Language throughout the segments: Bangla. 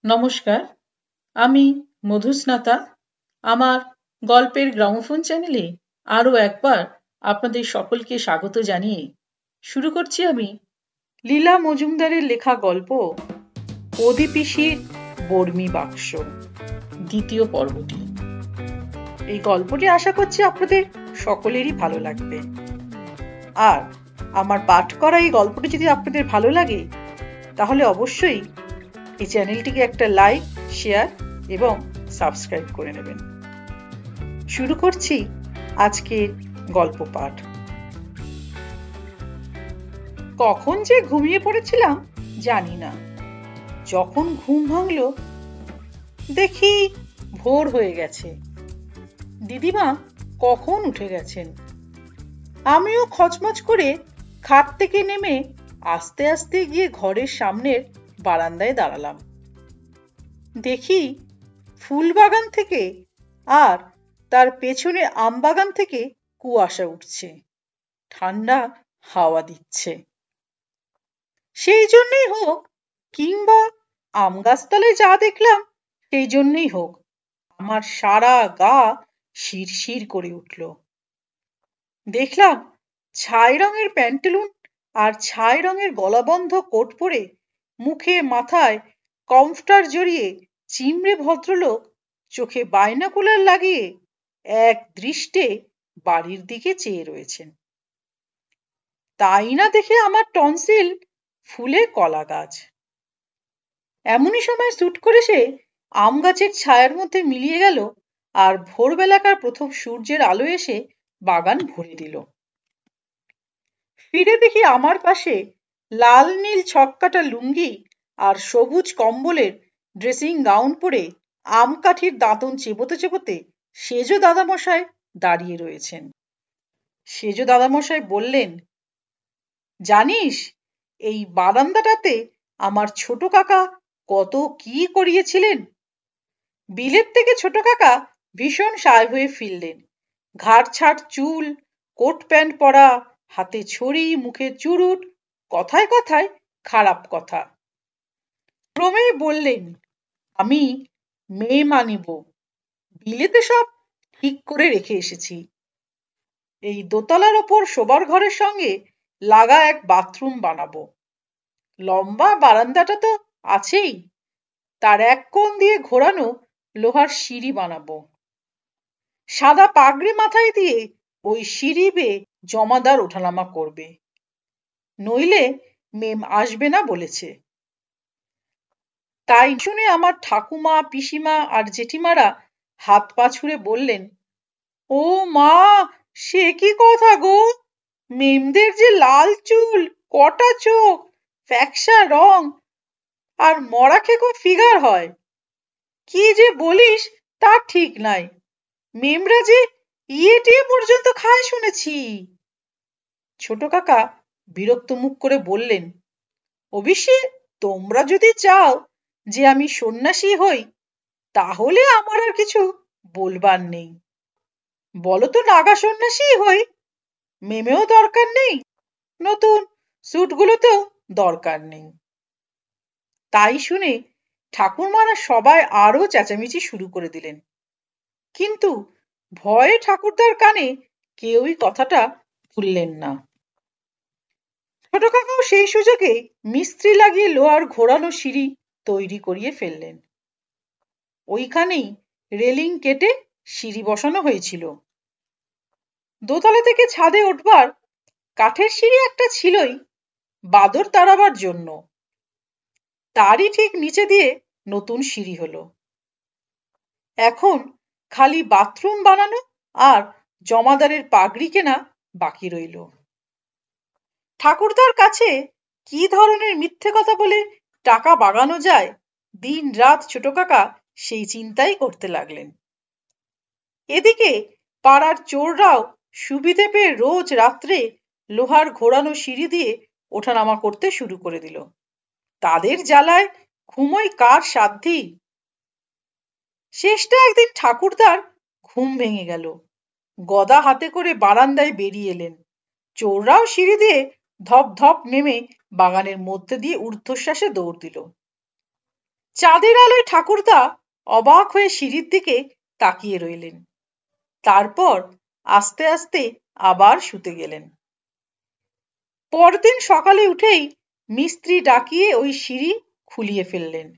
নমস্কার, আমি মধুস্নাতা। আমার গল্পের গ্রামোফোন চ্যানেলে আরও একবার আপনাদের সকলকে স্বাগত জানিয়ে শুরু করছি আমি লীলা মজুমদারের লেখা গল্প অধিপিসির বর্মি বাক্স, দ্বিতীয় পর্বটি। এই গল্পটি আশা করছি আপনাদের সকলেরই ভালো লাগবে। আর আমার পাঠ করা এই গল্পটি যদি আপনাদের ভালো লাগে তাহলে অবশ্যই এই চ্যানেলটিকে একটা লাইক, শেয়ার এবং সাবস্ক্রাইব করে নেবেন। শুরু করছি আজকের গল্প পাঠ। কখন যে ঘুমিয়ে পড়েছিলাম জানি না। যখন ঘুম ভাঙল দেখি ভোর হয়ে গেছে। দিদিমা কখন উঠে গেছেন। আমিও খচমচ করে খাট থেকে নেমে আস্তে আস্তে গিয়ে ঘরের সামনের বারান্দায় দাঁড়ালাম। দেখি ফুল বাগান থেকে আর তার পেছনে আম বাগান থেকে কুয়াশা উঠছে, ঠান্ডা হাওয়া দিচ্ছে। সেই জন্যই হোক কিংবা আম গাছতলায় যা দেখলাম সেই জন্যই হোক আমার সারা গা শিরশির করে উঠল। দেখলাম ছাই রঙের প্যান্টালুন আর ছাই রঙের গলাবন্ধ কোট পরে মুখে মাথায় কমফটার জড়িয়ে চিমড়ে ভদ্রলোক চোখে বাইনোকুলার লাগিয়ে এক দৃষ্টে বাড়ির দিকে চেয়ে রয়েছেন। তাই না দেখে আমার টনসিল ফুলে কলা গাছ। এমনই সময় সুট করে সে আম গাছের ছায়ার মধ্যে মিলিয়ে গেল আর ভোরবেলাকার প্রথম সূর্যের আলো এসে বাগান ভরে দিল। ফিরে দেখি আমার পাশে লাল নীল ছক্কাটা লুঙ্গি আর সবুজ কম্বলের ড্রেসিং গাউন পরে আম কাঠির দাঁতন চেবোতে চেবোতে সেজো দাদামশাই দাঁড়িয়ে রয়েছেন। সেজো দাদামশাই বললেন, জানিস এই বারান্দাটাতে আমার ছোট কাকা কত কি করিয়েছিলেন। বিলেত থেকে ছোট কাকা ভীষণ সায় হয়ে ফিরলেন। ঘাড় ছাট চুল, কোট প্যান্ট পরা, হাতে ছড়ি, মুখে চুরুট, কথায় কথায় খারাপ কথা। ক্রমেই বললেন, আমি মেয়ে মানিব, বিলেতে সব ঠিক করে রেখে এসেছি। এই দোতলার ওপর শোবার ঘরের সঙ্গে লাগা এক বাথরুম বানাবো। লম্বা বারান্দাটা তো আছেই, তার এক কোণ দিয়ে ঘোরানো লোহার সিঁড়ি বানাবো। সাদা পাগড়ি মাথায় দিয়ে ওই সিঁড়ি বেয়ে জমাদার ওঠানামা করবে, নইলে মেম আসবে না বলেছে। তাই শুনে আমার ঠাকুমা, পিসিমা আর জেঠিমারা হাত পা ছুড়ে বললেন, ও মা, সে কি কথা গো, মেমদের যে লাল চুল, কটা চোখ, ফ্যাকসা রং আর মরা খেকো ফিগার হয়, কি যে বলিস তা ঠিক নাই। মেমরা যে ইয়ে পর্যন্ত খায় শুনেছি। ছোট কাকা বিরক্ত মুখ করে বললেন, অবশ্যই তোমরা যদি চাও যে আমি সন্ন্যাসী হই তাহলে আমার আর কিছু বলবার নেই। বলো তো নাগা সন্ন্যাসী হই, মেমেও দরকার নেই, নতুন স্যুটগুলোতেও দরকার নেই। তাই শুনে ঠাকুরমারা সবাই আরো চেঁচামেচি শুরু করে দিলেন, কিন্তু ভয়ে ঠাকুরদার কানে কেউই কথাটা তুললেন না। ছোট কাকাও সেই সুযোগে মিস্ত্রি লাগিয়ে লোহার ঘোরানো সিঁড়ি তৈরি করিয়ে ফেললেন। ওইখানেই রেলিং কেটে সিঁড়ি বসানো হয়েছিল। দোতলা থেকে ছাদে উঠবার কাঠের সিঁড়ি একটা ছিলই, বাদর তাড়াবার জন্য। তারই ঠিক নিচে দিয়ে নতুন সিঁড়ি হলো। এখন খালি বাথরুম বানানো আর জমাদারের পাগড়ি কেনা বাকি রইল। ঠাকুরদার কাছে কি ধরনের মিথ্যে কথা বলে টাকা বাগানো যায়, দিন রাত ছোট কাকা সেই চিন্তাই করতে লাগলেন। এদিকে পাড়ার চোররাও সুবিধে পেয়ে রোজ রাত্রে লোহার ঘোরানো সিঁড়ি দিয়ে ওঠানামা করতে শুরু করে দিল। তাদের জ্বালায় ঘুমোই কার সাধ্যি। শেষটা একদিন ঠাকুরদার ঘুম ভেঙে গেল। গদা হাতে করে বারান্দায় বেরিয়ে এলেন। চোররাও সিঁড়ি দিয়ে ধপ ধপ নেমে বাগানের মধ্যে দিয়ে ঊর্ধ্বশ্বাসে দৌড় দিল। চাঁদের আলোয় ঠাকুরদা অবাক হয়ে সিঁড়ির দিকে তাকিয়ে রইলেন। তারপর আস্তে আস্তে আবার শুতে গেলেন। পরদিন সকালে উঠেই মিস্ত্রি ডাকিয়ে ওই সিঁড়ি খুলিয়ে ফেললেন।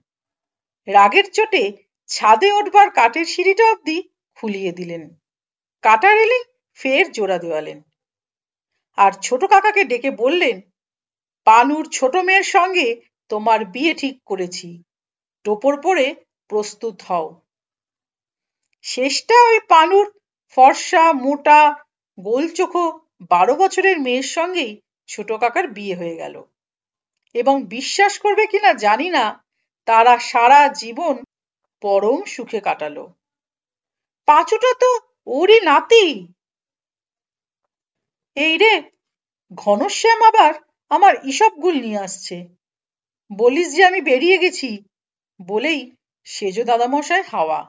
রাগের চোটে ছাদে উঠবার কাঠের সিঁড়িটা অবধি খুলিয়ে দিলেন। কাটা রেলিং ফের জোড়া দেওয়ালেন। আর ছোট কাকাকে ডেকে বললেন, পানুর ছোট মেয়ের সঙ্গে তোমার বিয়ে ঠিক করেছি, টোপর পরে প্রস্তুত হও। শেষটা ওই পানুর ফর্সা মোটা গোলচোখো 12 বছরের মেয়ের সঙ্গেই ছোট কাকার বিয়ে হয়ে গেল। এবং বিশ্বাস করবে কিনা জানি না, তারা সারা জীবন পরম সুখে কাটালো। পাঁচুটা তো ওরই নাতি। এই রে, ঘনশ্যাম আবার আমার ইসবগুল নিয়ে আসছে। বলিস যে আমি বেরিয়ে গেছি, বলেই সেজ দাদামশাই হাওয়া।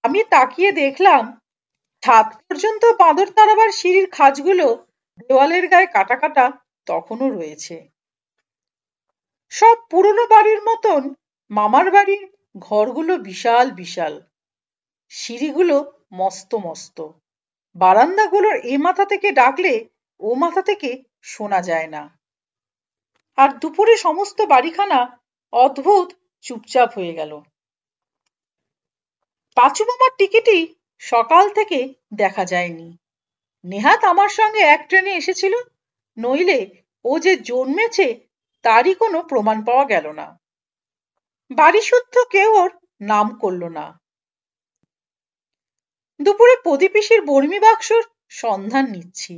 আমি তাকিয়ে দেখলাম ছাদ পর্যন্ত বাঁদর তাড়াবার সিঁড়ির খাঁজগুলো দেওয়ালের গায়ে কাটা কাটা তখনও রয়েছে। সব পুরনো বাড়ির মতন মামার বাড়ির ঘরগুলো বিশাল বিশাল, সিঁড়িগুলো মস্ত মস্ত, বারান্দাগুলোর এ মাথা থেকে ডাকলে ও মাথা থেকে শোনা যায় না। আর দুপুরে সমস্ত বাড়িখানা অদ্ভুত চুপচাপ হয়ে গেল। পাঁচু মামার টিকিটই সকাল থেকে দেখা যায়নি। নেহাত আমার সঙ্গে এক ট্রেনে এসেছিল, নইলে ও যে জন্মেছে তারই কোনো প্রমাণ পাওয়া গেল না। বাড়ি শুদ্ধ কেউ ওর নাম করল না। দুপুরে প্রদীপিসির বর্মি বাক্সর সন্ধান নিচ্ছি,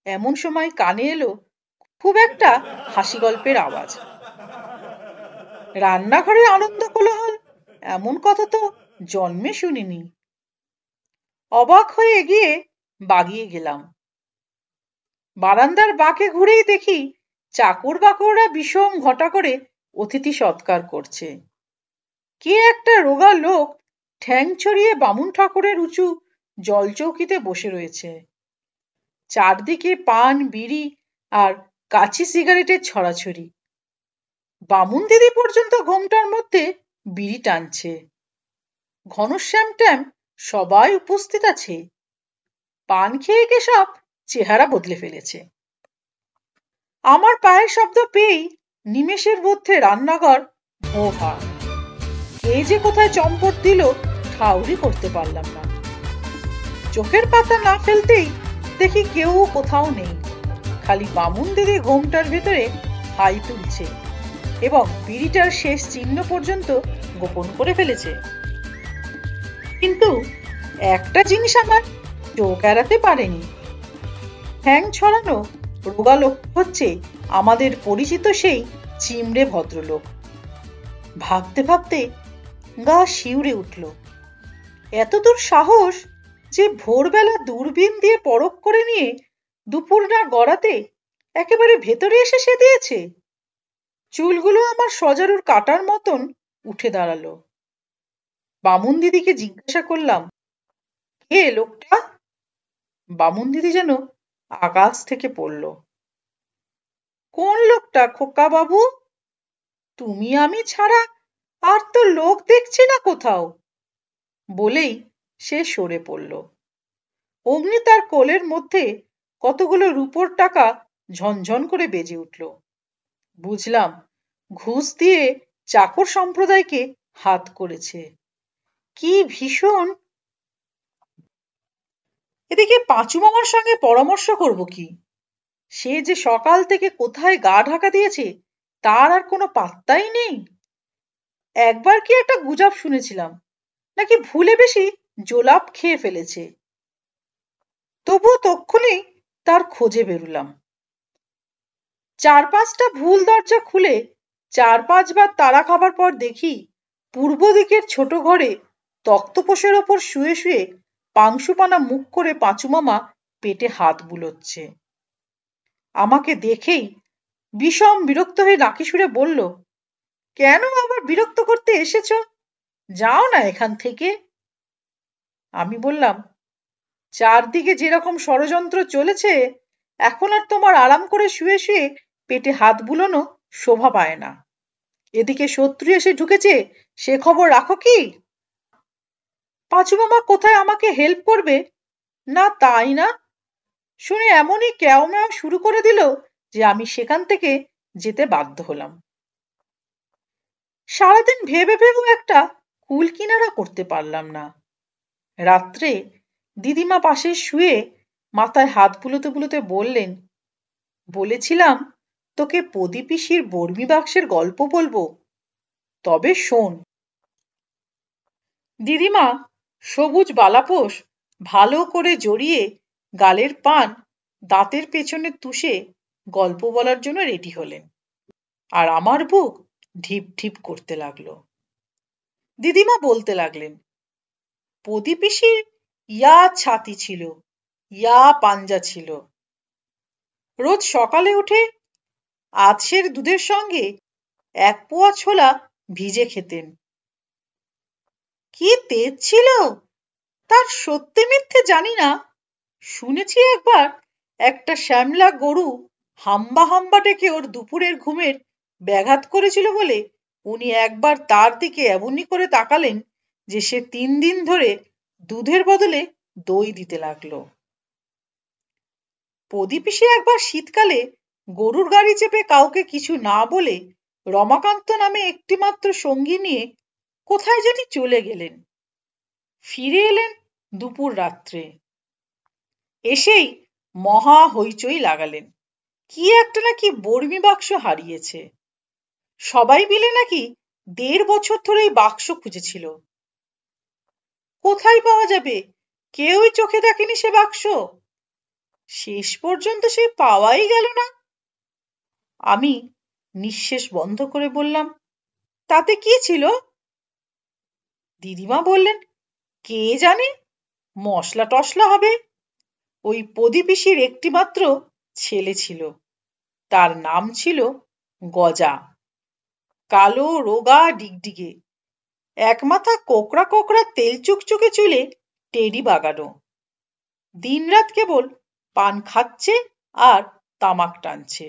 এমন সময় কানে এলো খুব একটা হাসি গল্পের আওয়াজ। রান্নাঘরে আনন্দ কোলাহল, এমন কথা তো জন্মে শুনিনি। অবাক হয়ে এগিয়ে বাগিয়ে গেলাম। বারান্দার বাঁকে ঘুরেই দেখি চাকর বাকররা বিষম ঘটা করে অতিথি সৎকার করছে। কে একটা রোগা লোক ঠ্যাং ছড়িয়ে বামুন ঠাকুরের উঁচু জলচৌকিতে বসে রয়েছে। চারদিকে পান বিড়ি আর কাচি সিগারেটের ছড়াছড়ি। বামুন দিদি পর্যন্ত ঘোমটার মধ্যে বিড়ি টানছে। ঘনশ্যাম ট্যাম সবাই উপস্থিত আছে। পান খেয়ে কে সব চেহারা বদলে ফেলেছে। আমার পায়ের শব্দ পেয়েই নিমেষের মধ্যে রান্নাঘর ভোহা। কে যে কোথায় চম্পট দিল ঠাউরি করতে পারলাম না। চোখের পাতা না ফেলতেই দেখি কেউ কোথাও নেই, খালি বামুন দিদি ঘোমটার ভেতরে হাই তুলছে এবং বিড়িটার শেষ চিহ্ন পর্যন্ত গোপন করে ফেলেছে। কিন্তু একটা জিনিস আমার চোখ এড়াতে পারেনি। ঠ্যাং ছড়ানো রোগা লোক হচ্ছে আমাদের পরিচিত সেই চিমড়ে ভদ্রলোক। ভাবতে ভাবতে গা শিউরে উঠল। এতদূর সাহস যে ভোরবেলা দূরবীন দিয়ে পরখ করে নিয়ে দুপুর না গড়াতে একেবারে ভেতরে এসে সে দিয়েছে। চুলগুলো আমার সজারুর কাটার মতন উঠে দাঁড়ালো। বামুন দিদিকে জিজ্ঞাসা করলাম, কে লোকটা? বামুন দিদি যেন আকাশ থেকে পড়ল। কোন লোকটা খোকা বাবু? তুমি আমি ছাড়া আর তো লোক দেখছি না কোথাও, বলেই সে সরে পড়ল। অমনি তার কোলের মধ্যে কতগুলো রূপোর টাকা ঝনঝন করে বেজে উঠল। বুঝলাম ঘুষ দিয়ে চাকর সম্প্রদায়কে হাত করেছে। কি ভীষণ! এদিকে পাঁচু মামার সঙ্গে পরামর্শ করব কি? সে যে সকাল থেকে কোথায় গা ঢাকা দিয়েছে তার আর কোনো পাত্তাই নেই। একবার কি একটা গুজব শুনেছিলাম, নাকি ভুলে বেশি জোলাপ খেয়ে ফেলেছে। তবুও তক্ষুনি তার খোঁজে বেরুলাম। 4-5টা ভুল দরজা খুলে 4-5 বার তাড়া খাবার পর দেখি পূর্ব দিকের ছোট ঘরে তক্তপোষের ওপর শুয়ে শুয়ে পাংশুপানা মুখ করে পাঁচু মামা পেটে হাত বুলোচ্ছে। আমাকে দেখেই বিষম বিরক্ত হয়ে নাকি সুরে বলল, কেন আবার বিরক্ত করতে এসেছো? যাও না এখান থেকে। আমি বললাম, চারদিকে যেরকম ষড়যন্ত্র চলেছে, এখন আর তোমার আরাম করে শুয়ে শুয়ে পেটে হাত বুলোনো শোভা পায় না। এদিকে শত্রু এসে ঢুকেছে, সে খবর রাখো কি? পাঁচু মামা কোথায় আমাকে হেল্প করবে? না তাই না, শুনে এমনই ক্যাও ম্যাও শুরু করে দিল যে আমি সেখান থেকে যেতে বাধ্য হলাম। সারাদিন ভেবে ভেবেও একটা কুল কিনারা করতে পারলাম না। রাত্রে দিদিমা পাশে শুয়ে মাথায় হাত বুলোতে বুলোতে বললেন, বলেছিলাম তোকে পদি পিসির বর্মি বাক্সের গল্প বলবো, তবে শোন। দিদিমা সবুজ বালাপোষ ভালো করে জড়িয়ে গালের পান দাঁতের পেছনে তুষে গল্প বলার জন্য রেডি হলেন, আর আমার বুক ঢিপ ঢিপ করতে লাগলো। দিদিমা বলতে লাগলেন, পদি পিসির ইয়া ছাতি ছিল, ইয়া পাঞ্জা ছিল। রোজ সকালে উঠে আধসের দুধের সঙ্গে 1 পোয়া ছোলা ভিজে খেতেন। কি তেজ ছিল তার সত্যি মিথ্যে জানি না, শুনেছি একবার একটা শ্যামলা গরু হাম্বা হাম্বা ডেকে ওর দুপুরের ঘুমের ব্যাঘাত করেছিল বলে উনি একবার তার দিকে এমনি করে তাকালেন যে সে 3 দিন ধরে দুধের বদলে দই দিতে লাগলো। পদি পিসি একবার শীতকালে গরুর গাড়ি চেপে কাউকে কিছু না বলে রমাকান্ত নামে একটিমাত্র সঙ্গী নিয়ে কোথায় জানি চলে গেলেন। ফিরে এলেন দুপুর রাত্রে। এসেই মহা হইচই লাগালেন, কি একটা নাকি বর্মি বাক্স হারিয়েছে। সবাই মিলে নাকি 1.5 বছর ধরে এই বাক্স খুঁজেছিল। কোথায় পাওয়া যাবে, কেউই চোখে দেখেনি সে বাক্স। শেষ পর্যন্ত সে পাওয়াই গেল না। আমি নিঃশেষ বন্ধ করে বললাম, তাতে কি ছিল? দিদিমা বললেন, কে জানে, মশলা টশলা হবে। ওই পদি পিসির একটিমাত্র ছেলে ছিল, তার নাম ছিল গজা। কালো রোগা ডিগডিগে, এক মাথা কোকড়া কোকড়া তেল চুকচুকে চুলে টেডি বাগানো। দিনরাত কেবল পান খাচ্ছে আর তামাক টানছে।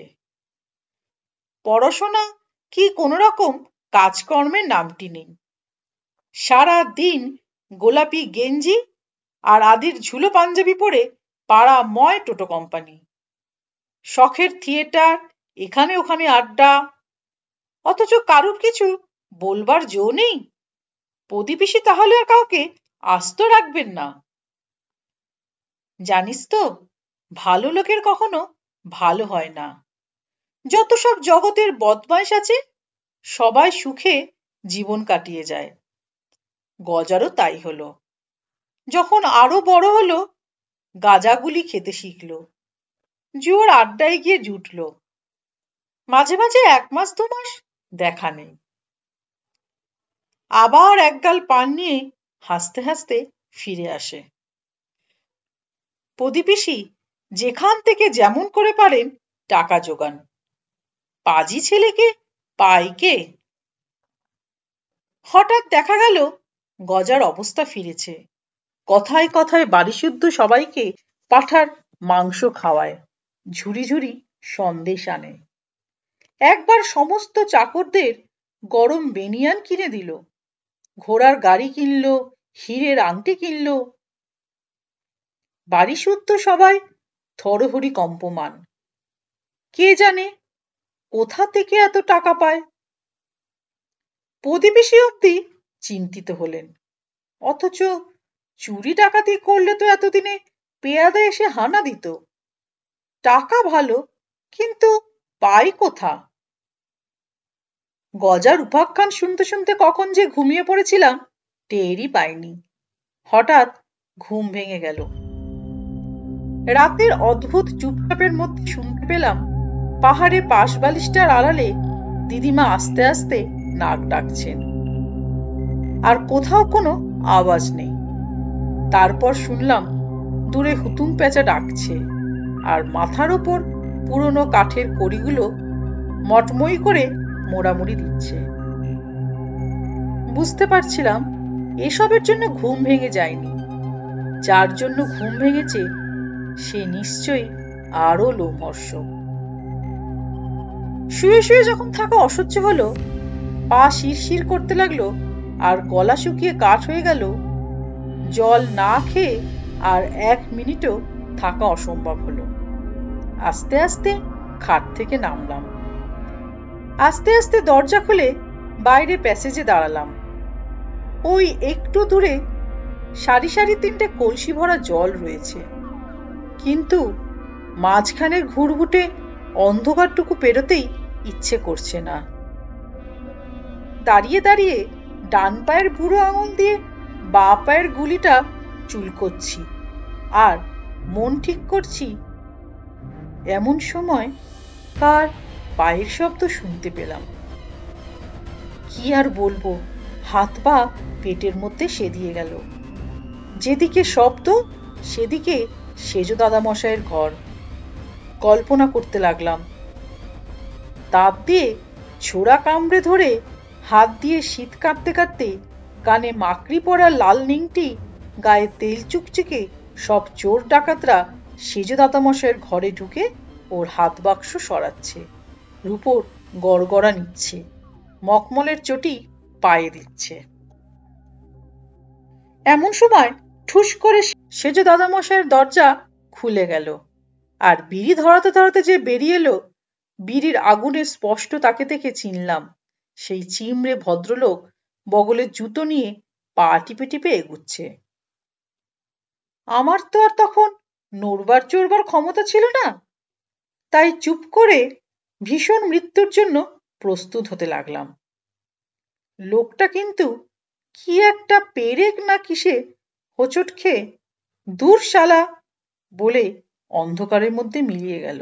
পড়াশোনা কি কোনো রকম কাজকর্মের নামটি নেই। সারা দিন গোলাপি গেঞ্জি আর আদির ঝুলো পাঞ্জাবি পরে পাড়া ময় টোটো কোম্পানি। শখের থিয়েটার, এখানে ওখানে আড্ডা, অথচ কারুর কিছু বলবার জো নেই। পদি পিসি তাহলে আর কাউকে আস্ত রাখবেন না। জানিস তো, ভালো লোকের কখনো ভালো হয় না। যত সব জগতের বদমাইশ আছে সবাই সুখে জীবন কাটিয়ে যায়। গজারও তাই হলো। যখন আরো বড় হলো, গাঁজাগুলি খেতে শিখলো, জুয়োর আড্ডায় গিয়ে জুটলো। মাঝে মাঝে 1 মাস 2 মাস দেখা নেই, আবার একগাল পান নিয়ে হাসতে হাসতে ফিরে আসে। পদি পিসি যেখান থেকে যেমন করে পারেন টাকা জোগান। পাজি ছেলেকে পায় কে? হঠাৎ দেখা গেল গজার অবস্থা ফিরেছে। কথায় কথায় বাড়িসুদ্ধ সবাইকে পাঁঠার মাংস খাওয়ায়, ঝুড়ি ঝুড়ি সন্দেশ আনে। একবার সমস্ত চাকরদের গরম বেনিয়ান কিনে দিল, ঘোড়ার গাড়ি কিনলো, হীরের আংটি কিনলো। বাড়িসুদ্ধ সবাই থরহরি কম্পমান। কে জানে কোথা থেকে এত টাকা পায়। পদি পিসি অব্দি চিন্তিত হলেন, অথচ চুরি ডাকাতি করলে তো এতদিনে পেয়াদা এসে হানা দিত। টাকা ভালো, কিন্তু পাই কোথা? গজার উপাখ্যান শুনতে শুনতে কখন যে ঘুমিয়ে পড়েছিলাম টেরই পাইনি। হঠাৎ ঘুম ভেঙে গেল। রাতের অদ্ভুত চুপচাপের মধ্যে শুনতে পেলাম পাহাড়ে পাশ বালিশটার আড়ালে দিদিমা আস্তে আস্তে নাক ডাকছেন, আর কোথাও কোনো আওয়াজ নেই। তারপর শুনলাম দূরে হুতুম পেঁচা ডাকছে, আর মাথার ওপর পুরনো কাঠের কড়িগুলো মটমই করে মোড়ামুড়ি দিচ্ছে। বুঝতে পারছিলাম এসবের জন্য ঘুম ভেঙে যায়নি। যার জন্য ঘুম ভেঙেছে সে নিশ্চয়ই আরো লোমহর্ষক। শুয়ে শুয়ে যখন থাকা অসহ্য হলো, পা শিরশির করতে লাগলো আর গলা শুকিয়ে কাঠ হয়ে গেল। জল না খেয়ে আর 1 মিনিটও থাকা অসম্ভব হলো। আস্তে আস্তে খাট থেকে নামলাম। আস্তে আস্তে দরজা খুলে বাইরে প্যাসেজে দাঁড়ালাম। ওই একটু দূরে সারি সারি 3টে কলসি ভরা জল রয়েছে, কিন্তু মাঝখানের ঘুরঘুটে অন্ধকারটুকু পেরোতেই ইচ্ছে করছে না। দাঁড়িয়ে দাঁড়িয়ে ডান পায়ের বুড়ো আঙুল দিয়ে বাঁ পায়ের গুলিটা চুলকোচ্ছি আর মন ঠিক করছি। এমন সময় কার পায়ের শব্দ শুনতে পেলাম। কি আর বলবো, হাত পা পেটের মধ্যে সেদিয়ে গেল। যেদিকে শব্দ সেদিকে সেজ দাদামশাইয়ের ঘর। কল্পনা করতে লাগলাম। দাঁত দিয়ে ছোড়া কামড়ে ধরে হাত দিয়ে শীত কাটতে কাটতে কানে মাকড়ি পড়া লাল নিংটি গায়ে তেল চুকচুকে সব চোর ডাকাতরা সেজ দাদামশাইয়ের ঘরে ঢুকে ওর হাত বাক্স সরাচ্ছে, রূপোর গড়গড়া নিচ্ছে, মখমলের চটি পায়ে দিচ্ছে। এমন সময় ঠুস করে সেজ দাদামশাইয়ের দরজা খুলে গেল আর বিড়ি ধরাতে ধরাতে যে বেরিয়ে এলো, বিড়ির আগুনে স্পষ্ট তাকে দেখে চিনলাম সেই চিমড়ে ভদ্রলোক বগলের জুতো নিয়ে পা টিপে টিপে এগুচ্ছে। আমার তো আর তখন নড়বার চড়বার ক্ষমতা ছিল না, তাই চুপ করে ভীষণ মৃত্যুর জন্য প্রস্তুত হতে লাগলাম। লোকটা কিন্তু কি একটা পেরেক না কিসে হোঁচট খেয়ে দূর শালা বলে অন্ধকারের মধ্যে মিলিয়ে গেল।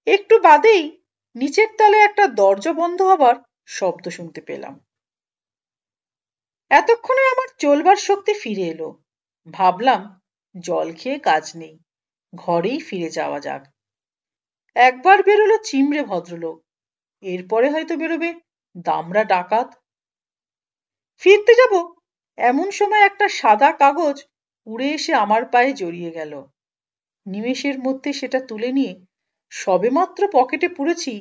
একটু বাদেই নিচের তলে একটা দরজা বন্ধ হবার শব্দ শুনতে পেলাম। এতক্ষণে আমার চলবার শক্তি ফিরে এলো। ভাবলাম জল খেয়ে কাজ নেই, ঘরেই ফিরে যাওয়া যাক। একবার বেরোলো চিমড়ে ভদ্রলোক, এরপরে হয়তো বেরোবে দামড়া ডাকাত। ফিরতে যাব এমন সময় একটা সাদা কাগজ উড়ে এসে আমার পায়ে জড়িয়ে গেল। নিমেষের মধ্যে সেটা তুলে নিয়ে সবেমাত্র পকেটে পুরেছি,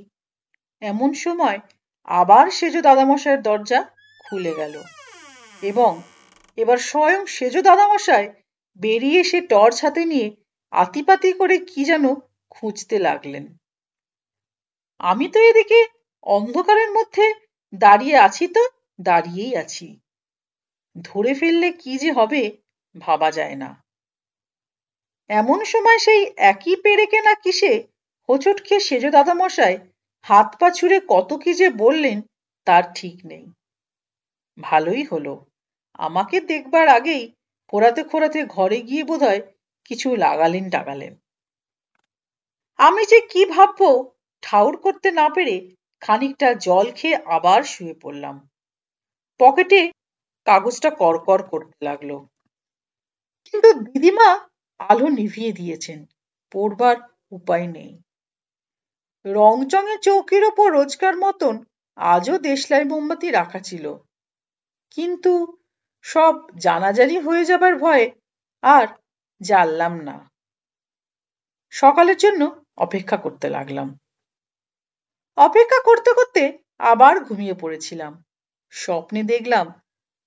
এমন সময় আবার সেজ দাদামশাইয়ের দরজা খুলে গেল এবং এবার স্বয়ং সেজ দাদামশাই বেরিয়ে এসে টর্চ হাতে নিয়ে আতিপাতি করে কি যেন খুঁজতে লাগলেন। আমি তো এদিকে অন্ধকারের মধ্যে দাঁড়িয়ে আছি, তো দাঁড়িয়েই আছি। ধরে ফেললে কি যে হবে ভাবা যায় না। এমন সময় সেই একই পেরেকে না কিসে হোঁচট খেয়ে সেজ দাদামশাই হাত পা ছুঁড়ে কত কি যে বললেন তার ঠিক নেই। ভালোই হলো, আমাকে দেখবার আগেই খোঁড়াতে খোঁড়াতে ঘরে গিয়ে বোধহয় কিছু লাগালেন টাগালেন। আমি যে কি ভাববো ঠাউর করতে না পেরে খানিকটা জল খেয়ে আবার শুয়ে পড়লাম। পকেটে কাগজটা করকর করতে লাগলো, কিন্তু দিদিমা আলো নিভিয়ে দিয়েছেন, পড়বার উপায় নেই। রংচঙে চৌকির ওপর রোজকার মতন আজও দেশলাই মোমবাতি রাখা ছিল, কিন্তু সব জানাজানি হয়ে যাবার ভয়ে আর জ্বাললাম না। সকালের জন্য অপেক্ষা করতে লাগলাম। অপেক্ষা করতে করতে আবার ঘুমিয়ে পড়েছিলাম। স্বপ্নে দেখলাম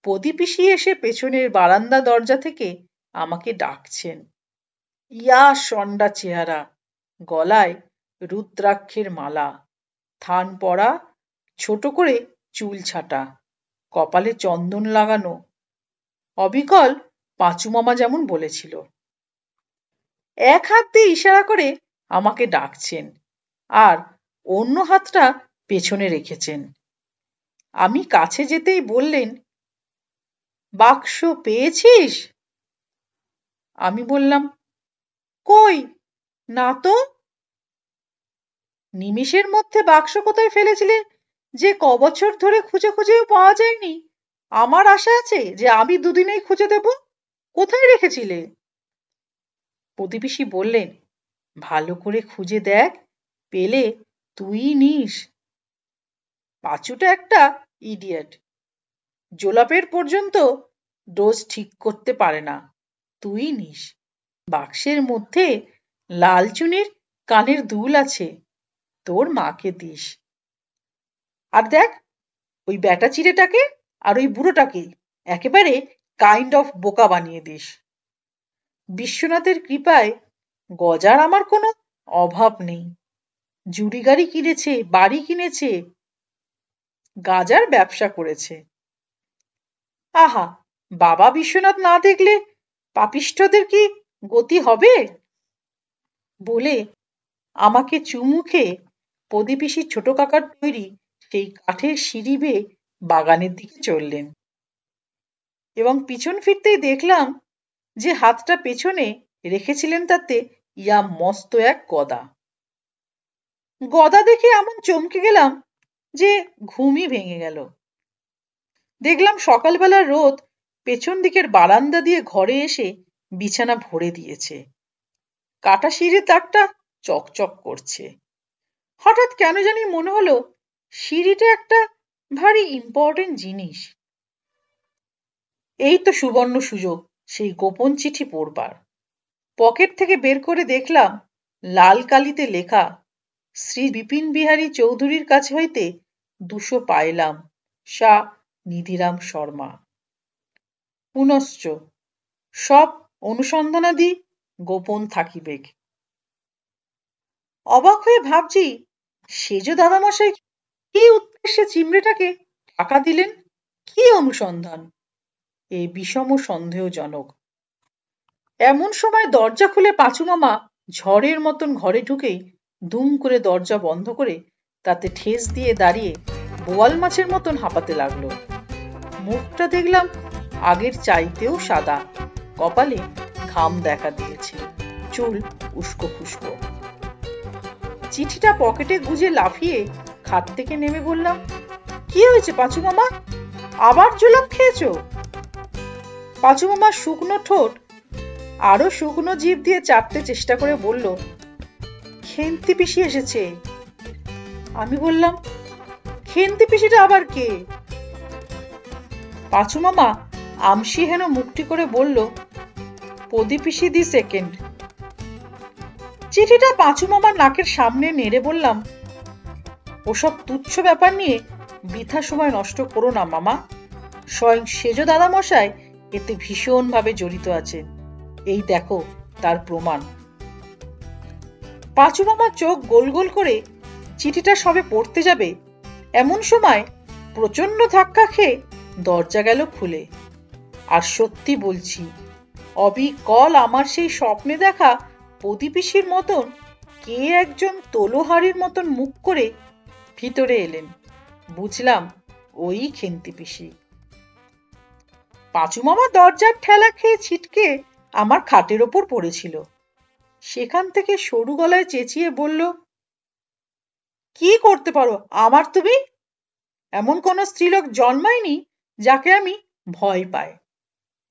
পদি পিসি এসে পেছনের বারান্দা দরজা থেকে আমাকে ডাকছেন। ইয়া সন্ডা চেহারা, গলায় রুদ্রাক্ষের মালা, থান পরা, ছোট করে চুল ছাটা, কপালে চন্দন লাগানো, অবিকল পাঁচু মামা যেমন বলেছিল। এক হাত দিয়ে ইশারা করে আমাকে ডাকছেন আর অন্য হাতটা পেছনে রেখেছেন। আমি কাছে যেতেই বললেন, বাক্স পেয়েছিস? আমি বললাম, কই না তো। নিমিষের মধ্যে বাক্স কোথায় ফেলেছিলে যে কবছর ধরে খুঁজে খুঁজেও পাওয়া যায়নি, আমার আশা আছে যে আমি দুদিনেই খুঁজে দেব। কোথায় রেখেছিলে? প্রতিবেশী বললেন, ভালো করে খুঁজে দেখ, পেলে তুই নিস। পাঁচুটা একটা ইডিয়েট, জোলাপের পর্যন্ত ডোজ ঠিক করতে পারে না, তুই নিস। বাক্সের মধ্যে লাল চুনির কানের দুল আছে, তোর মাকে দিস। আর দেখ, ওই ব্যাটা চিড়েটাকে আর ওই বুড়োটাকে একেবারে কাইন্ড অফ বোকা বানিয়ে দিস। বিশ্বনাথের কৃপায় গজার আমার কোনো অভাব নেই। জুড়ি গাড়ি কিনেছে, বাড়ি কিনেছে, গাজার ব্যবসা করেছে। আহা, বাবা বিশ্বনাথ না দেখলে পাপিষ্ঠদের কি গতি হবে? বলে আমাকে চুমু খেয়ে প্রদীপিসির ছোট কাকার তৈরি সেই কাঠের সিঁড়ি বেয়ে বাগানের দিকে চললেন। এবং পিছন ফিরতেই দেখলাম যে হাতটা পেছনে রেখেছিলেন তাতে ইয়া মস্ত এক গদা। গদা দেখে এমন চমকে গেলাম যে ঘুমই ভেঙে গেল। দেখলাম সকালবেলার রোদ পেছন দিকের বারান্দা দিয়ে ঘরে এসে বিছানা ভরে দিয়েছে। কাটা সিঁড়ির দাগটা চকচক করছে। হঠাৎ কেন জানি মনে হলো সিঁড়িটা একটা ভারী ইম্পর্টেন্ট জিনিস। এই তো সুবর্ণ সুযোগ সেই গোপন চিঠি পড়বার। পকেট থেকে বের করে দেখলাম লাল কালিতে লেখা, শ্রী বিপিন বিহারী চৌধুরীর কাছে হইতে 200 পাইলাম, সা নিধিরাম শর্মা। পুনশ্চ সব অনুসন্ধানাদি গোপন থাকিবেক। অবাক হয়ে ভাবছি, সেজ দাদামশাই কি উদ্দেশ্যে চিমড়েটাকে টাকা দিলেন? কি অনুসন্ধান? এই বিষম সন্দেহজনক। এমন সময় দরজা খুলে পাঁচু মামা ঝড়ের মতন ঘরে ঢুকেই দুম করে দরজা বন্ধ করে তাতে ঠেস দিয়ে দাঁড়িয়ে বোয়াল মাছের মতন হাঁপাতে লাগলো। মুখটা দেখলাম আগের চাইতেও সাদা, কপালে ঘাম দেখা দিয়েছে, চুল উস্কো খুস্কো। চিঠিটা পকেটে গুজে লাফিয়ে খাট থেকে নেমে বললাম, কি হয়েছে পাঁচু মামা? আবার জুলাপ খেয়েছো? পাঁচু মামা শুকনো ঠোঁট আরো শুকনো জিভ দিয়ে চাপতে চেষ্টা করে বলল, খেন্তি পিসি এসেছে। আমি বললাম, খেন্তি পিসিটা আবার কে? পাঁচু মামা আমসি হেন মুখটি করে বলল, প্রদীপ পিসি দি সেকেন্ড। চিঠিটা পাঁচু মামার নাকের সামনে নেড়ে বললাম, ওসব তুচ্ছ ব্যাপার নিয়ে বৃথা সময় নষ্ট করো না মামা। স্বয়ং সেজ দাদামশাই এতে ভীষণভাবে জড়িত আছে। এই দেখো তার প্রমাণ। পাঁচু মামা চোখ গোল গোল করে চিঠিটা সবে পড়তে যাবে এমন সময় প্রচন্ড ধাক্কা খেয়ে দরজা গেল খুলে। আর সত্যি বলছি, অবিকল আমার সেই স্বপ্নে দেখা প্রদীপিসির মতন কে একজন তোলোহারির মতন মুখ করে ভিতরে এলেন। বুঝলাম ওই খেন্তি পিসি। পাঁচু মামা দরজার ঠেলা খেয়ে ছিটকে আমার খাটের ওপর পড়েছিল। সেখান থেকে সরু গলায় চেঁচিয়ে বলল, কি করতে পারো আমার তুমি? এমন কোন স্ত্রীলোক জন্মায়নি যাকে আমি ভয় পাই।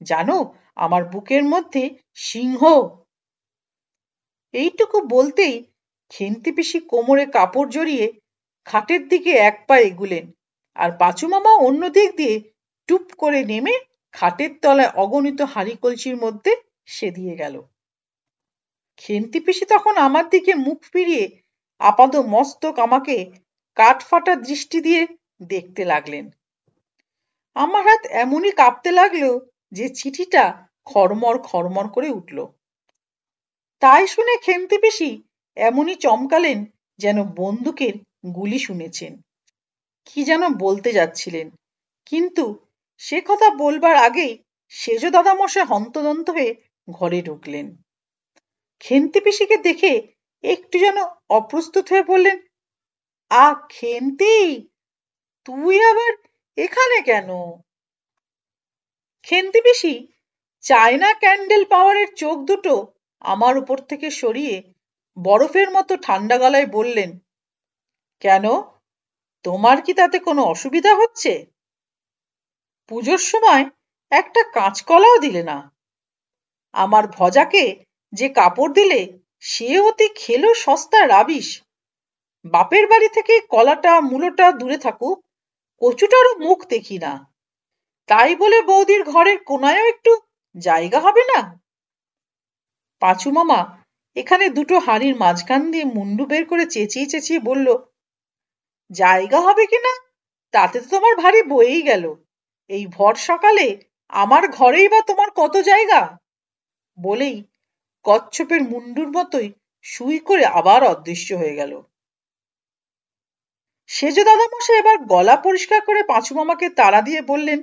জানো, আমার বুকের মধ্যে সিংহ। এইটুকু বলতেই খেন্তি পিসি কোমরে কাপড় জড়িয়ে খাটের দিকে এক পা এগুলেন, আর পাঁচু মামা অন্য দিক দিয়ে টুপ করে নেমে খাটের তলায় অগণিত হাঁড়ি কলসির মধ্যে সেদিয়ে গেল। খেন্তি পিসি তখন আমার দিকে মুখ ফিরিয়ে আপাদ মস্তক আমাকে কাঠফাটা দৃষ্টি দিয়ে দেখতে লাগলেন। আমার হাত এমনই কাঁপতে লাগলো যে চিঠিটা খড়মড় খড়মড় করে উঠল। তাই শুনে খেন্তি পিসি এমনই চমকালেন যেন বন্দুকের গুলি শুনেছেন। কি যেন বলতে যাচ্ছিলেন, কিন্তু সে কথা বলবার আগেই সেজ দাদামশাই হন্তদন্ত হয়ে ঘরে ঢুকলেন। খেন্তি পিসিকে দেখে একটু যেন অপ্রস্তুত হয়ে বললেন, আ খেন্তি, তুই আবার এখানে কেন? খেন্তি পিসি চায়না ক্যান্ডেল পাওয়ারের চোখ দুটো আমার উপর থেকে সরিয়ে বরফের মতো ঠান্ডা গলায় বললেন, কেন, তোমার কি তাতে কোনো অসুবিধা হচ্ছে? পুজোর সময় একটা কাঁচকলাও দিলে না। আমার ভজাকে যে কাপড় দিলে সে অতি খেলো সস্তা রাবিশ। বাপের বাড়ি থেকে কলাটা মূলোটা দূরে থাকুক, কচুটারও মুখ দেখি না। তাই বলে বৌদির ঘরের কোনায়ও একটু জায়গা হবে না? পাঁচু মামা এখানে দুটো হাঁড়ির মাঝখান দিয়ে মুন্ডু বের করে চেঁচিয়ে চেঁচিয়ে বলল, জায়গা হবে কিনা তাতে তো তোমার ভারী বয়েই গেল। এই ভর সকালে আমার ঘরেই বা তোমার কত জায়গা? বলেই কচ্ছপের মুন্ডুর মতোই সুই করে আবার অদৃশ্য হয়ে গেল। সেজ দাদামশাই এবার গলা পরিষ্কার করে পাঁচু মামাকে তাড়া দিয়ে বললেন,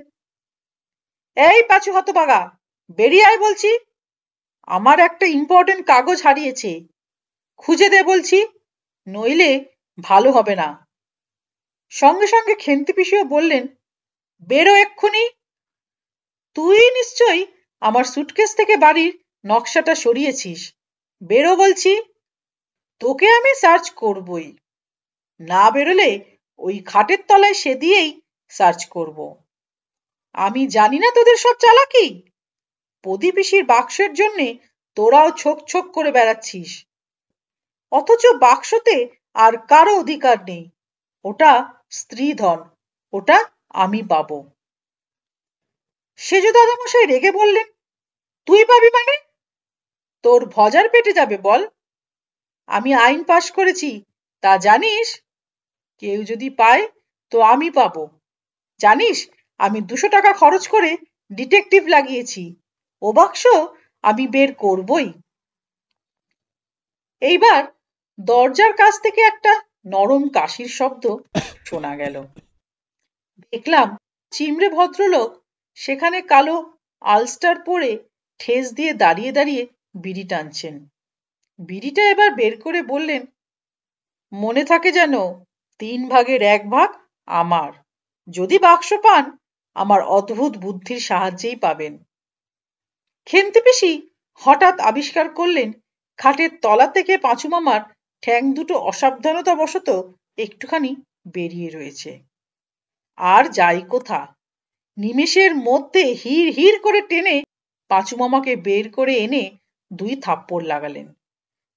এই পাঁচু হতভাগা, বেরিয়ে আয় বলছি। আমার একটা ইম্পর্টেন্ট কাগজ হারিয়েছে, খুঁজে দে বলছি, নইলে ভালো হবে না। সঙ্গে সঙ্গে খেন্তি পিসিও বললেন, বেরো এক্ষুনি। তুই নিশ্চয়ই আমার সুটকেস থেকে বাড়ির নকশাটা সরিয়েছিস, বেরো বলছি। তোকে আমি সার্চ করবই, না বেরোলে ওই খাটের তলায় সে দিয়েই সার্চ করব। আমি জানি না তোদের সব চালাকি? পদি পিসির বাক্সের জন্যে তোরাও ছোক ছোক করে বেড়াচ্ছিস, অথচ বাক্সতে আর কারো অধিকার নেই। ওটা স্ত্রী ধন, ওটা আমি পাবো। সেজ দাদামশাই রেগে বললেন, তুই পাবি মানে? তোর ভজার পেটে যাবে বল। আমি আইন পাশ করেছি, তা জানিস? কেউ যদি পায় তো আমি পাবো। জানিস, আমি 200 টাকা খরচ করে ডিটেকটিভ লাগিয়েছি, ও বাক্স আমি বের করবই। এইবার দরজার কাছ থেকে একটা নরম কাশির শব্দ শোনা গেল। দেখলাম চিমড়ে ভদ্রলোক সেখানে কালো আলস্টার পরে ঠেস দিয়ে দাঁড়িয়ে দাঁড়িয়ে বিড়ি টানছেন। বিড়িটা এবার বের করে বললেন, মনে থাকে যেন 3 ভাগের 1 ভাগ আমার। যদি বাক্স পান, আমার অদ্ভুত বুদ্ধির সাহায্যেই পাবেন। খেন্তি পিসি হঠাৎ আবিষ্কার করলেন খাটের তলা থেকে পাঁচু মামার ঠ্যাং দুটো অসাবধানতা বশত একটুখানি বেরিয়ে রয়েছে। আর যাই কোথা, নিমেষের মধ্যে হির হির করে টেনে পাঁচু মামাকে বের করে এনে 2 থাপ্পড় লাগালেন।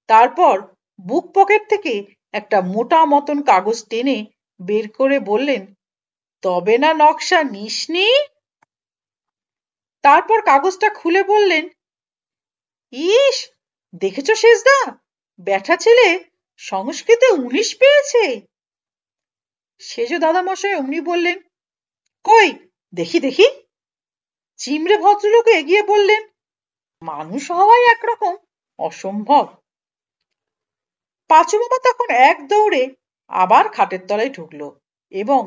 তারপর বুক পকেট থেকে একটা মোটা মতন কাগজ টেনে বের করে বললেন, তবে না নকশা নিসনি? তারপর কাগজটা খুলে বললেন, ইস, দেখেছো শেষদা, ব্যাটা ছেলে সংস্কৃতে 19 পেয়েছে। সেজ দাদামশাই অমনি বললেন, কই দেখি দেখি। চিমড়ে ভদ্রলোক এগিয়ে বললেন, মানুষ হওয়াই একরকম অসম্ভব। পাঁচু মামা তখন এক দৌড়ে আবার খাটের তলায় ঢুকলো এবং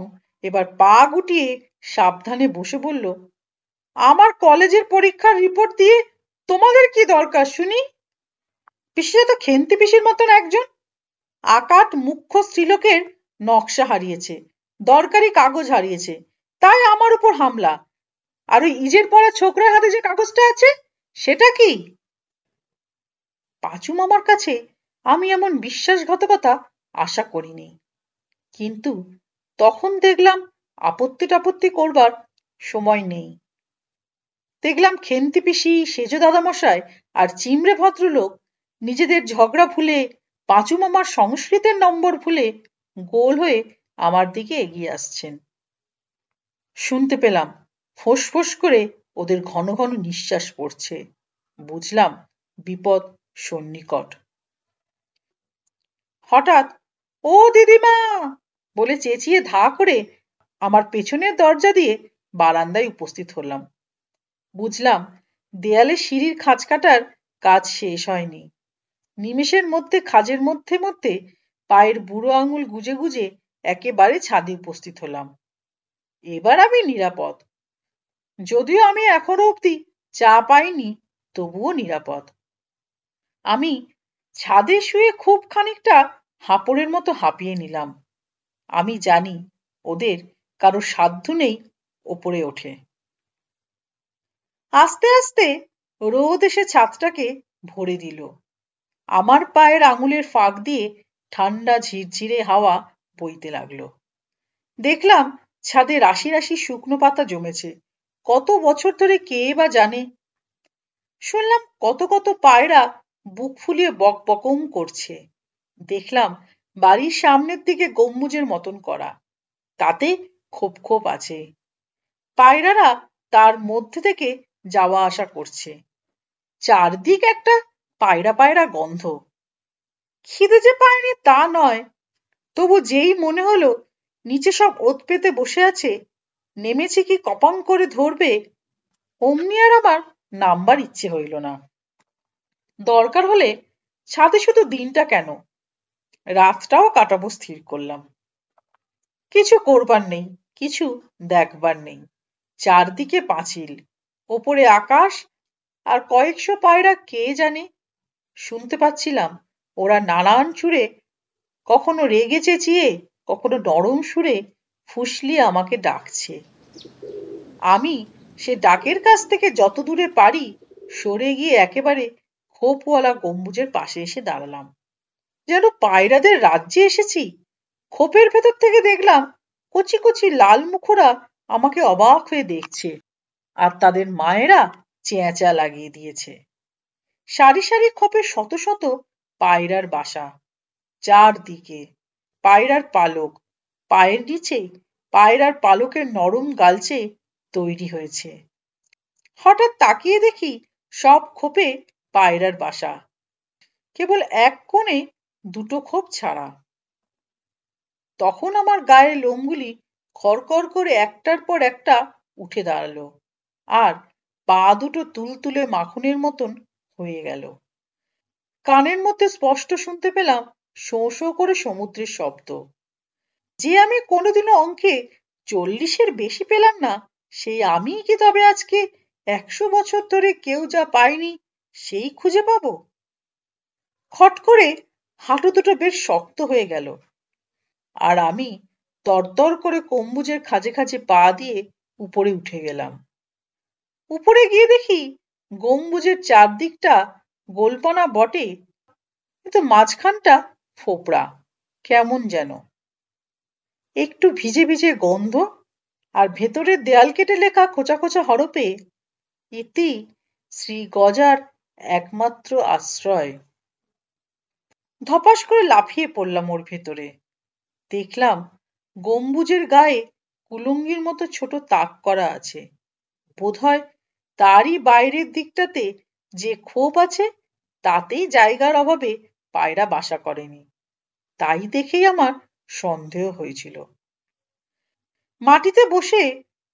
এবার পা গুটিয়ে সাবধানে বসে বলল, আমার কলেজের পরীক্ষার রিপোর্ট দিয়ে তোমাদের কি দরকার শুনি? পিসিটা তো খেন্তি পিসির মতন একজন। আকাট মুখ্য স্ত্রীলোকের নকশা হারিয়েছে, দরকারি কাগজ হারিয়েছে, তাই আমার উপর হামলা। আর ওই ইজের পড়া ছোকরার হাতে যে কাগজটা আছে, সেটা কি? পাঁচু মামার কাছে আমি এমন বিশ্বাসঘাতকতা আশা করিনি, কিন্তু তখন দেখলাম আপত্তি টাপত্তি করবার সময় নেই। দেখলাম খেন্তি পিসি, সেজ দাদামশাই আর চিমড়ে ভদ্রলোক নিজেদের ঝগড়া ভুলে, পাঁচু মামার সংস্কৃতের নম্বর ভুলে গোল হয়ে আমার দিকে এগিয়ে আসছেন। শুনতে পেলাম ফোঁস ফোঁস করে ওদের ঘন ঘন নিঃশ্বাস পড়ছে। বুঝলাম বিপদ সন্নিকট। হঠাৎ, ও দিদিমা বলে চেঁচিয়ে ধা করে আমার পেছনের দরজা দিয়ে বারান্দায় উপস্থিত হলাম। বুঝলাম দেয়ালে সিঁড়ির খাঁজ কাটার কাজ শেষ হয়নি। নিমেষের মধ্যে খাঁজের মধ্যে মধ্যে পায়ের বুড়ো আঙুল গুজে গুজে একেবারে ছাদে উপস্থিত হলাম। এবার আমি নিরাপদ। যদিও আমি এখনো অবধি চা পাইনি, তবুও নিরাপদ। আমি ছাদে শুয়ে খুব খানিকটা হাঁপড়ের মতো হাঁপিয়ে নিলাম। আমি জানি ওদের কারো সাধ্য নেই ওপরে ওঠে। আস্তে আস্তে রোদ এসে ছাদটাকে ভরে দিল। আমার পায়ের আঙুলের ফাঁক দিয়ে ঠান্ডা ঝিরঝিরে হাওয়া বইতে লাগলো। দেখলাম ছাদে রাশি রাশি শুকনো পাতা জমেছে, কত বছর ধরে কে বা জানে। শুনলাম কত কত পায়রা বুক ফুলিয়ে বক বকম করছে। দেখলাম বাড়ির সামনের দিকে গম্বুজের মতন করা, তাতে খোপ খোপ আছে। পায়রারা তার মধ্যে থেকে যাওয়া আসা করছে। চারদিক একটা পায়রা পায়রা গন্ধ। খিদে যে পায়নি তা নয়, তবু যেই মনে হলো নিচে সব ওত পেতে বসে আছে, নেমেছে কি কপাং করে ধরবে, অমনি আর আমার নামবার ইচ্ছে হইল না। দরকার হলে ছাদে শুধু দিনটা কেন, রাতটাও কাটাবো স্থির করলাম। কিছু করবার নেই, কিছু দেখবার নেই। চারদিকে পাঁচিল, ওপরে আকাশ, আর কয়েকশো পায়রা কে জানে। শুনতে পাচ্ছিলাম ওরা নানান সুরে, কখনো রেগে চেঁচিয়ে, কখনো নরম সুরে ফুসলিয়ে আমাকে ডাকছে। আমি সে ডাকের কাছ থেকে যত দূরে পারি সরে গিয়ে একেবারে খোপওয়ালা গম্বুজের পাশে এসে দাঁড়ালাম। যেন পায়রাদের রাজ্যে এসেছি। খোপের ভেতর থেকে দেখলাম কচি কচি লাল মুখোরা আমাকে অবাক হয়ে দেখছে, আর তাদের মায়েরা চেঁচা লাগিয়ে দিয়েছে। সারি সারি খোপে শত শত পায়রার বাসা, চারদিকে পায়রার পালক, পায়ের নিচে পায়রার পালকের নরম গালচে তৈরি হয়েছে। হঠাৎ তাকিয়ে দেখি সব খোপে পায়রার বাসা, কেবল এক কোণে দুটো খোপ ছাড়া। তখন আমার গায়ের লোমগুলি খড়খড় করে একটার পর একটা উঠে দাঁড়ালো, আর পা দুটো তুলতুলে মাখনের মতন হয়ে গেল। কানের মধ্যে স্পষ্ট শুনতে পেলাম শোঁ শোঁ করে সমুদ্রের শব্দ। যে আমি কোনোদিনও অঙ্কে 40-এর বেশি পেলাম না, সেই আমি কি তবে আজকে 100 বছর ধরে কেউ যা পায়নি সেই খুঁজে পাবো? খট করে হাঁটু দুটো বেশ শক্ত হয়ে গেল, আর আমি তরতর করে গম্বুজের খাঁজে খাঁজে পা দিয়ে উপরে উঠে গেলাম। উপরে গিয়ে দেখি গম্বুজের চারদিকটা গোলপানা বটে, কিন্তু মাঝখানটা ফোপড়া, কেমন যেন একটু ভিজে ভিজে গন্ধ, আর ভেতরের দেয়াল কেটে লেখা খোঁচা খোঁচা হরপে, ইতি শ্রী গজার একমাত্র আশ্রয়। ধপাস করে লাফিয়ে পড়লাম ওর ভেতরে। দেখলাম গম্বুজের গায়ে কুলুঙ্গির মতো ছোট তাক করা আছে। বোধহয় তারই বাইরের দিকটাতে যে খোপ আছে তাতেই জায়গার অভাবে পায়রা বাসা করেনি। তাই দেখেই আমার সন্দেহ হয়েছিল। মাটিতে বসে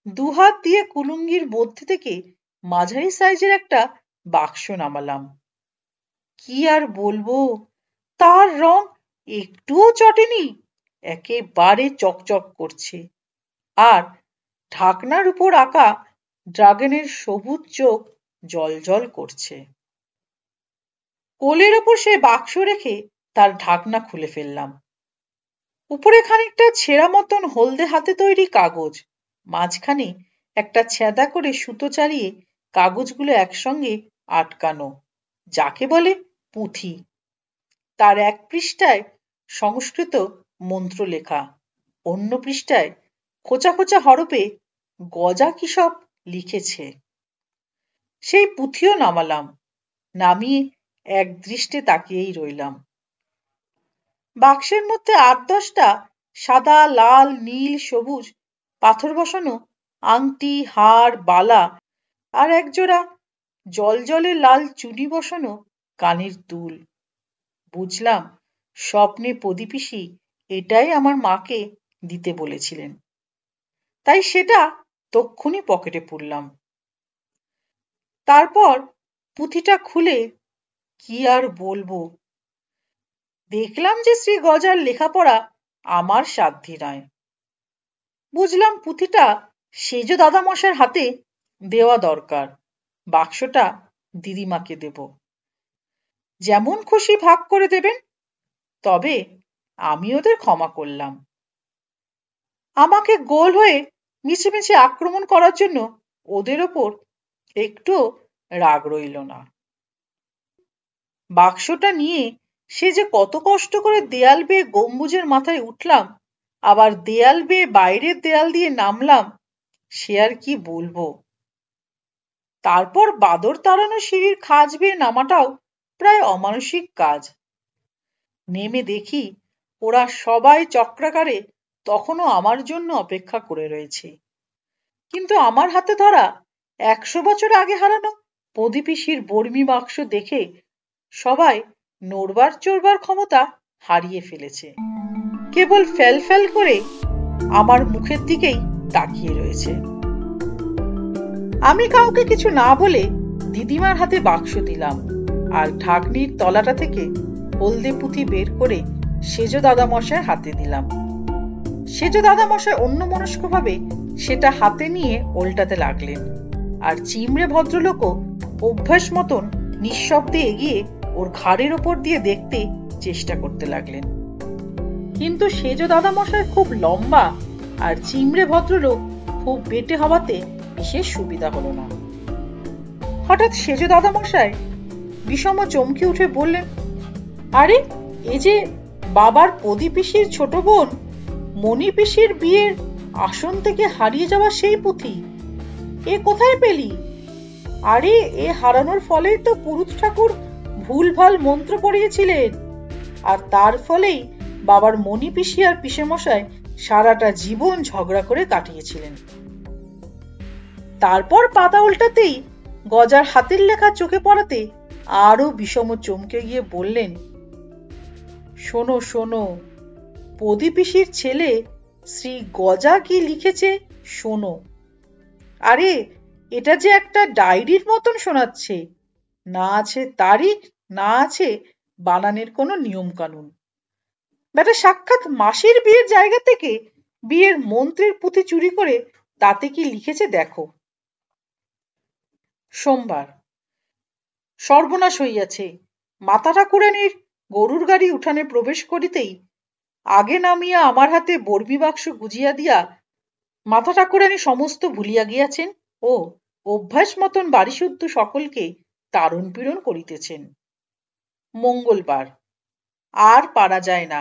দুহাত দিয়ে কুলুঙ্গির মধ্যে থেকে মাঝারি সাইজের একটা বাক্স নামালাম। কি আর বলবো, তার রং একটুও চটেনি, একেবারে চকচক করছে, আর ঢাকনার উপর আঁকা ড্রাগনের সবুজ চোখ জলজল করছে। কোলের ওপর সে বাক্স রেখে তার ঢাকনা খুলে ফেললাম। উপরে খানিকটা ছেঁড়া মতন হলদে হাতে তৈরি কাগজ, মাঝখানে একটা ছেঁদা করে সুতো চালিয়ে কাগজগুলো একসঙ্গে আটকানো, যাকে বলে পুঁথি। তার এক পৃষ্ঠায় সংস্কৃত মন্ত্র লেখা, অন্য পৃষ্ঠায় খোঁচা খোঁচা হরপে গজা কি সব লিখেছে। সেই পুঁথিও নামালাম, নামিয়ে এক দৃষ্টে তাকিয়েই রইলাম। বাক্সের মধ্যে 8-10টা সাদা, লাল, নীল, সবুজ পাথর বসানো আংটি, হার, বালা, আর একজোড়া জলজলে লাল চুনি বসানো কানের দুল। বুঝলাম স্বপ্নে প্রদীপিসি এটাই আমার মাকে দিতে বলেছিলেন, তাই সেটা তক্ষুনি পকেটে পুরলাম। তারপর পুঁথিটা খুলে কি আর বলবো, দেখলাম যে শ্রী গজার লেখাপড়া আমার সাধ্যি নয়। বুঝলাম পুঁথিটা সেজ দাদামশাইয়ের হাতে দেওয়া দরকার, বাক্সটা দিদিমাকে দেব, যেমন খুশি ভাগ করে দেবেন। তবে আমি ওদের ক্ষমা করলাম। আমাকে গোল হয়ে মিছিমিছি আক্রমণ করার জন্য ওদের ওপর একটু রাগ রইল না। বাক্সটা নিয়ে সে যে কত কষ্ট করে দেয়াল বেয়ে গম্বুজের মাথায় উঠলাম, আবার দেয়াল বেয়ে বাইরের দেয়াল দিয়ে নামলাম, সে আর কি বলবো। তারপর বাদর তাড়ানো সিঁড়ির খাঁজ বেয়ে নামাটাও প্রায় অমানসিক কাজ। নেমে দেখি ওরা সবাই চক্রাকারে তখনও আমার জন্য অপেক্ষা করে রয়েছে, কিন্তু আমার হাতে ধরা 100 বছর আগে হারানো প্রদীপিসির বর্মি বাক্স দেখে সবাই নড়বার চড়বার ক্ষমতা হারিয়ে ফেলেছে। কেবল ফ্যাল ফ্যাল করে আমার মুখের দিকেই তাকিয়ে রয়েছে। আমি কাউকে কিছু না বলে দিদিমার হাতে বাক্স দিলাম আর ঢাকনির তলাটা থেকে হলদে পুঁথি বের করে সেজ দাদামশাইয়ের হাতে দিলাম। সেজ দাদামশাই অন্যমনস্কভাবে সেটা হাতে নিয়ে ওল্টাতে লাগলেন, আর চিমড়ে ভদ্রলোকও অভ্যাস মতন নিঃশব্দে এগিয়ে ওর ঘাড়ের ওপর দিয়ে দেখতে চেষ্টা করতে লাগলেন। কিন্তু সেজ দাদামশাই খুব লম্বা আর চিমড়ে ভদ্রলোক খুব বেটে হওয়াতে বিশেষ সুবিধা হলো না। হঠাৎ সেজ দাদামশাই বিষম চমকে উঠে বললেন, আরে এ যে বাবার পদি পিসির ছোট বোন মণি পিসির বিয়ের আসন থেকে হারিয়ে যাওয়া সেই পুঁথি, এ কোথায় পেলি? আরে এ হারানোর ফলেই তো পুরুত ঠাকুর ভুলভাল মন্ত্র পড়িয়েছিলেন, আর তার ফলেই বাবার মণি পিসি আর পিসেমশাই সারাটা জীবন ঝগড়া করে কাটিয়েছিলেন। তারপর পাতা উল্টাতেই গজার হাতের লেখা চোখে পড়াতে আরো বিষম চমকে গিয়ে বললেন, শোনো শোনো, পদি পিসির ছেলে শ্রী গজা কি লিখেছে শোনো। আরে এটা যে একটা ডায়েরির মতন শোনাচ্ছে, না আছে তারিখ, না আছে বানানের কোনো নিয়ম কানুন। বেটা সাক্ষাৎ মাসির বিয়ের জায়গা থেকে বিয়ের মন্ত্রের পুঁথি চুরি করে তাতে কি লিখেছে দেখো। সোমবার। সর্বনাশ হইয়াছে। মাতা ঠাকুরানীর গরুর গাড়ি উঠানে প্রবেশ করিতেই আগে নামিয়া আমার হাতে বর্বি বাক্স গুজিয়া দিয়া মাতা ঠাকুরানী সমস্ত ভুলিয়া গিয়াছেন ও অভ্যাস মতন বাড়িশুদ্ধ সকলকে তাড়ন পীড়ন করিতেছেন। মঙ্গলবার। আর পারা যায় না,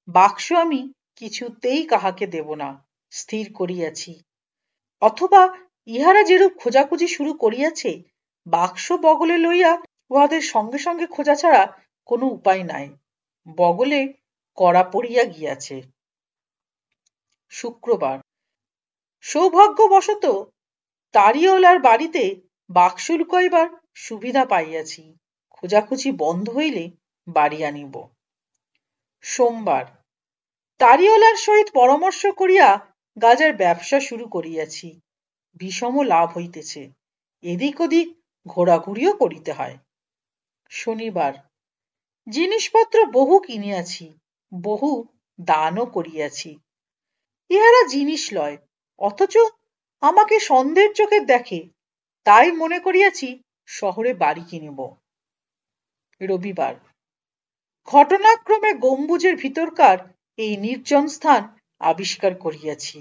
বাক্স আমি কিছুতেই কাহাকে দেব না স্থির করিয়াছি। অথবা ইহারা যেরূপ খোঁজাখুঁজি শুরু করিয়াছে, বাক্স বগলে লইয়া উহাদের সঙ্গে সঙ্গে খোঁজা ছাড়া কোনো উপায় নাই, বগলে কড়া পড়িয়া গিয়াছে। শুক্রবার। সৌভাগ্যবশত তারিওলার বাড়িতে বাক্স লুকাইবার সুবিধা পাইয়াছি, খোঁজাখুঁজি বন্ধ হইলে বাড়ি আনিব। সোমবার। তারিওলার সহিত পরামর্শ করিয়া গাজার ব্যবসা শুরু করিয়াছি, বিষম লাভ হইতেছে, এদিক ওদিক ঘোরাঘুরিও করিতে হয়। শনিবার। জিনিসপত্র বহু কিনিয়াছি, বহু দানও করিয়াছি। ইহারা জিনিস লয়, অথচ আমাকে সন্দেহের চোখে দেখে, তাই মনে করিয়াছি শহরে বাড়ি কিনিব। রবিবার। ঘটনাক্রমে গম্বুজের ভিতরকার এই নির্জন স্থান আবিষ্কার করিয়াছি।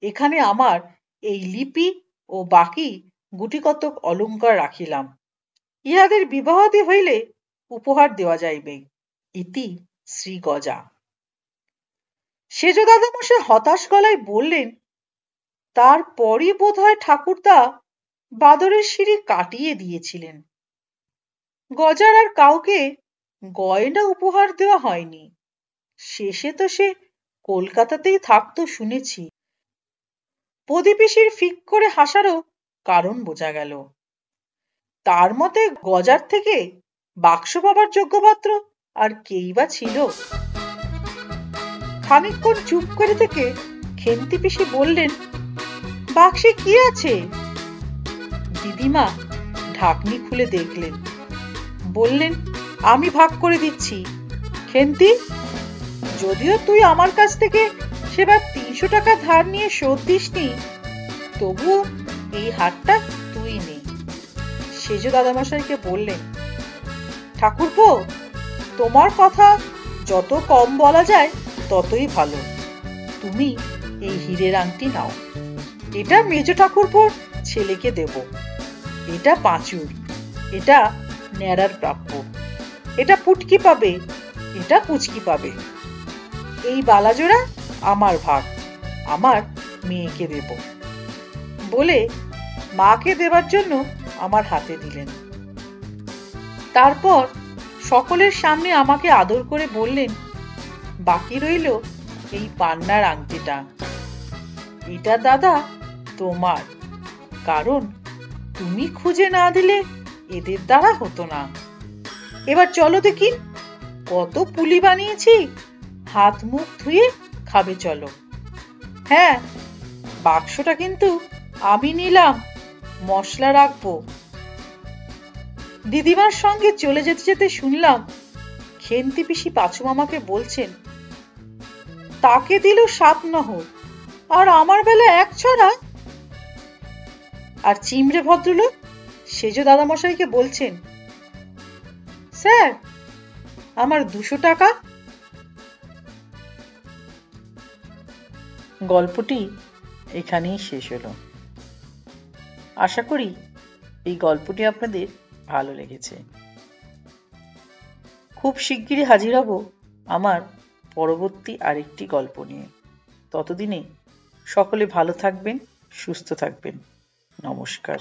এখানে আমার এই লিপি ও বাকি গুটিকতক অলঙ্কার রাখিলাম, ইহাদের বিবাহাদি হইলে উপহার দেওয়া যাইবে। ইতি শ্রী গজা। সেজ দাদামশাই হতাশ গলায় বললেন, তারপরই বোধহয় ঠাকুরদা বাদরের সিঁড়ি কাটিয়ে দিয়েছিলেন। গজার আর কাউকে গয়না উপহার দেওয়া হয়নি। শেষে তো সে কলকাতাতেই থাকতো শুনেছি। পদিপিসির ফিক করে হাসারও কারণ বোঝা গেল। তার মতে গজার থেকে বাক্স পাবার যোগ্যপাত্র আর কেই বা ছিল। খানিকক্ষণ চুপ করে থেকে খেন্তি পিসি বললেন, বাক্সে কি আছে? দিদিমা ঢাকনি খুলে দেখলেন, বললেন, আমি ভাগ করে দিচ্ছি। খেন্তি, যদিও তুই আমার কাছ থেকে সেবার ৩০০ টাকা ধার নিয়ে শোধ দিসনি, তবুও এই হারটা তুই নে। সেজ দাদামশাইকে বললেন, ঠাকুরপো, তোমার কথা যত কম বলা যায় ততই ভালো। তুমি এই হীরের আংটি নাও, এটা মেজ ঠাকুরপোর ছেলেকে দেব। এটা পাঁচুর, এটা ন্যাড়ার প্রাপ্য। এটা পুটকি পাবে, এটা পুচকি পাবে। এই বালাজোড়া আমার ভাগ, আমার মেয়েকে দেব বলে মাকে দেবার জন্য আমার হাতে দিলেন। তারপর সকলের সামনে আমাকে আদর করে বললেন, বাকি রইল এই পান্নার আংটিটা। এটা দাদা তোমার, কারণ তুমি খুঁজে না দিলে এদের দ্বারা হতো না। এবার চলো দেখি, কত পুলি বানিয়েছি, হাত মুখ ধুয়ে খাবে চলো। হ্যাঁ, বাক্সটা কিন্তু আমি নিলাম, মশলা রাখবো। দিদিমার সঙ্গে চলে যেতে যেতে শুনলাম খেন্তি পিসি পাঁচু মামাকে বলছেন, তাকে দিল 7 নহর, আর আমার বেলা 1 ছড়া। আর চিমড়ে ভদ্রলোক সেজ দাদামশাইকে বলছেন, স্যার, আমার 200 টাকা। গল্পটি এখানেই শেষ হলো। আশা করি এই গল্পটি আপনাদের ভালো লেগেছে। খুব শিগগিরই হাজির হব আমার পরবর্তী আরেকটি গল্প নিয়ে। ততদিনে সকলে ভালো থাকবেন, সুস্থ থাকবেন। নমস্কার।